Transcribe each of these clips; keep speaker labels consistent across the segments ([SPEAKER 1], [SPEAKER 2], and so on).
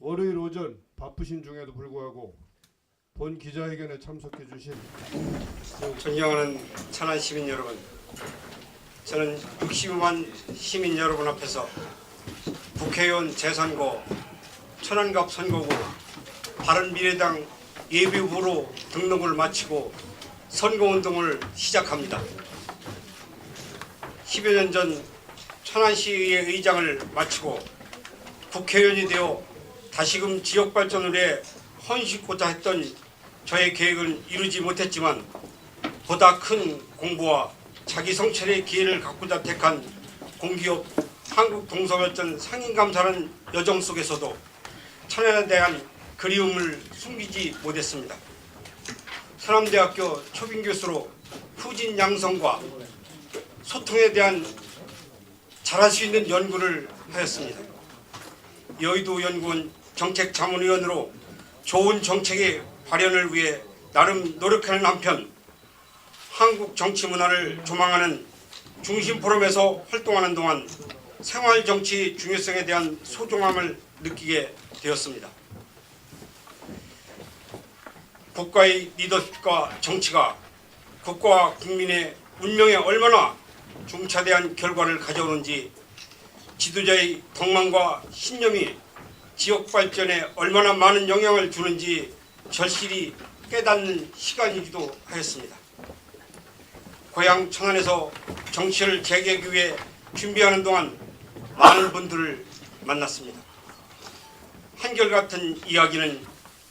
[SPEAKER 1] 월요일 오전 바쁘신 중에도 불구하고 본 기자회견에 참석해 주신
[SPEAKER 2] 존경하는 천안 시민 여러분, 저는 60만 시민 여러분 앞에서 국회의원 재선거, 천안갑 선거구, 바른미래당 예비후보로 등록을 마치고 선거운동을 시작합니다. 10여 년 전 천안시의회 의장을 마치고 국회의원이 되어 다시금 지역발전을 위해 헌신고자 했던 저의 계획은 이루지 못했지만 보다 큰 공부와 자기 성찰의 기회를 갖고자 택한 공기업 한국동서발전 상임감사라는 여정 속에서도 천안에 대한 그리움을 숨기지 못했습니다. 서남대학교 초빙교수로 후진 양성과 소통에 대한 잘할 수 있는 연구를 하였습니다. 여의도 연구원 정책자문위원으로 좋은 정책의 발현을 위해 나름 노력하는 한편 한국 정치 문화를 조망하는 중심포럼에서 활동하는 동안 생활정치 중요성에 대한 소중함을 느끼게 되었습니다. 국가의 리더십과 정치가 국가와 국민의 운명에 얼마나 중차대한 결과를 가져오는지, 지도자의 덕망과 신념이 지역 발전에 얼마나 많은 영향을 주는지 절실히 깨닫는 시간이기도 하였습니다. 고향 천안에서 정치를 재개하기 위해 준비하는 동안 많은 분들을 만났습니다. 한결같은 이야기는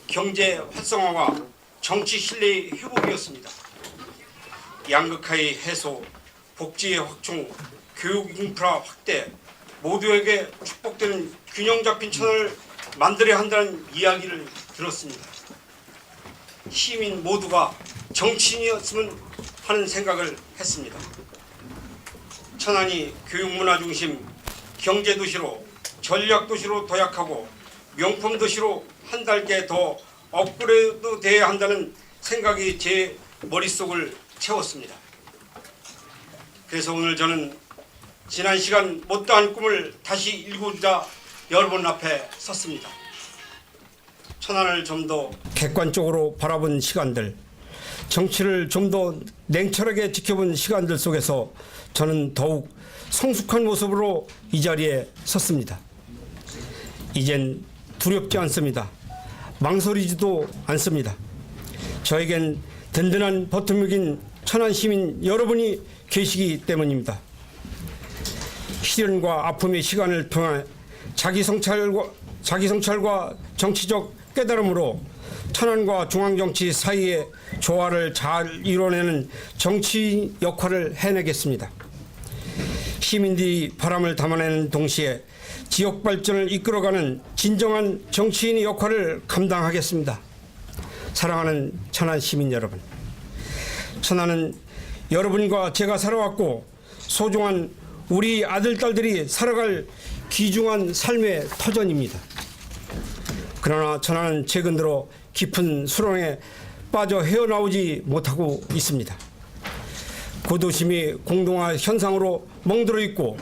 [SPEAKER 2] 경제 활성화와 정치 신뢰의 회복이었습니다. 양극화의 해소, 복지의 확충, 교육 인프라 확대, 모두에게 축복되는 균형 잡힌 천안을 만들어야 한다는 이야기를 들었습니다. 시민 모두가 정치인이었으면 하는 생각을 했습니다. 천안이 교육문화 중심, 경제도시로, 전략도시로 도약하고 명품도시로 한 단계 더 업그레이드 돼야 한다는 생각이 제 머릿속을 채웠습니다. 그래서 오늘 저는 지난 시간 못다한 꿈을 다시 일구자 여러분 앞에 섰습니다. 천안을 좀 더 객관적으로 바라본 시간들, 정치를 좀 더 냉철하게 지켜본 시간들 속에서 저는 더욱 성숙한 모습으로 이 자리에 섰습니다. 이젠 두렵지 않습니다. 망설이지도 않습니다. 저에겐 든든한 버팀목인 천안 시민 여러분이 계시기 때문입니다. 시련과 아픔의 시간을 통해 자기 성찰과 정치적 깨달음으로 천안과 중앙정치 사이의 조화를 잘 이뤄내는 정치 역할을 해내겠습니다. 시민들이 바람을 담아내는 동시에 지역 발전을 이끌어가는 진정한 정치인의 역할을 감당하겠습니다. 사랑하는 천안 시민 여러분, 천안은 여러분과 제가 살아왔고 소중한 우리 아들, 딸들이 살아갈 귀중한 삶의 터전입니다. 그러나 천안은 최근 들어 깊은 수렁에 빠져 헤어나오지 못하고 있습니다. 고도심이 공동화 현상으로 멍들어 있고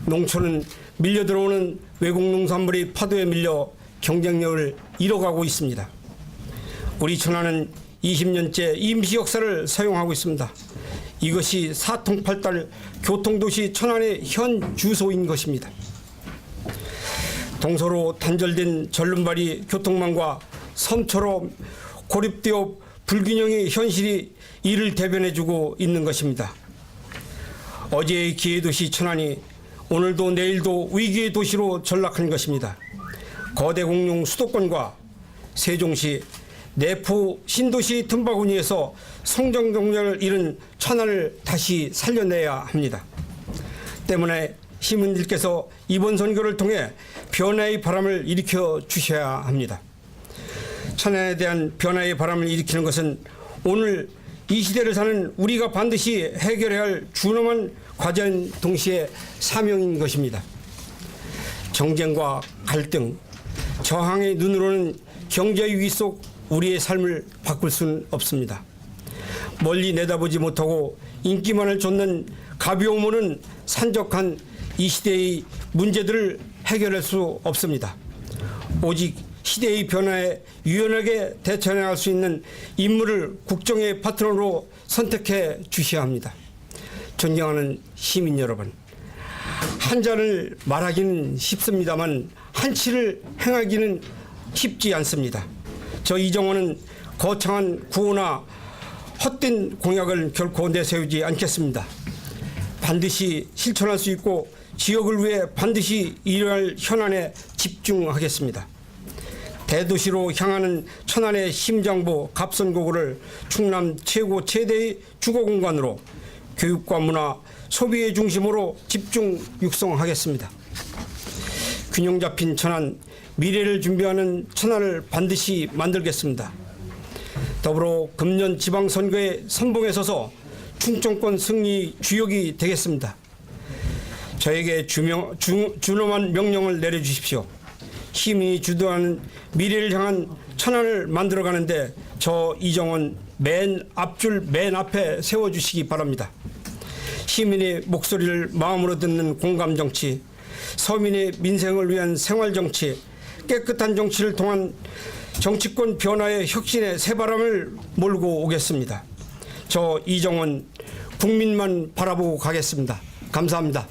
[SPEAKER 2] 농촌은 밀려 들어오는 외국 농산물이 파도에 밀려 경쟁력을 잃어가고 있습니다. 우리 천안은 20년째 임시 역사를 사용하고 있습니다. 이것이 사통팔달 교통도시 천안의 현 주소인 것입니다. 동서로 단절된 전륜발이 교통망과 섬처럼 고립되어 불균형의 현실이 이를 대변해주고 있는 것입니다. 어제의 기회도시 천안이 오늘도 내일도 위기의 도시로 전락한 것입니다. 거대 공룡 수도권과 세종시, 내포 신도시 틈바구니에서 성장 동력을 잃은 천안을 다시 살려내야 합니다. 때문에 시민들께서 이번 선거를 통해 변화의 바람을 일으켜 주셔야 합니다. 천안에 대한 변화의 바람을 일으키는 것은 오늘 이 시대를 사는 우리가 반드시 해결해야 할 준엄한 과제인 동시에 사명인 것입니다. 정쟁과 갈등, 저항의 눈으로는 경제 위기 속 우리의 삶을 바꿀 수는 없습니다. 멀리 내다보지 못하고 인기만을 좇는 가벼움으로는 산적한 이 시대의 문제들을 해결할 수 없습니다. 오직 시대의 변화에 유연하게 대처해나갈 수 있는 인물을 국정의 파트너로 선택해 주셔야 합니다. 존경하는 시민 여러분, 한 잔을 말하기는 쉽습니다만 한치를 행하기는 쉽지 않습니다. 저 이정호는 거창한 구호나 헛된 공약을 결코 내세우지 않겠습니다. 반드시 실천할 수 있고 지역을 위해 반드시 일할 현안에 집중하겠습니다. 대도시로 향하는 천안의 심장부 갑선고구를 충남 최대의 주거공간으로 교육과 문화, 소비의 중심으로 집중 육성하겠습니다. 균형 잡힌 천안, 미래를 준비하는 천안을 반드시 만들겠습니다. 더불어 금년 지방선거에 선봉에 서서 충청권 승리 주역이 되겠습니다. 저에게 준엄한 명령을 내려주십시오. 시민이 주도하는 미래를 향한 천안을 만들어가는데 저 이정원 맨 앞줄 맨 앞에 세워주시기 바랍니다. 시민의 목소리를 마음으로 듣는 공감정치, 서민의 민생을 위한 생활정치, 깨끗한 정치를 통한 정치권 변화의 혁신의 새바람을 몰고 오겠습니다. 저 이정원 국민만 바라보고 가겠습니다. 감사합니다.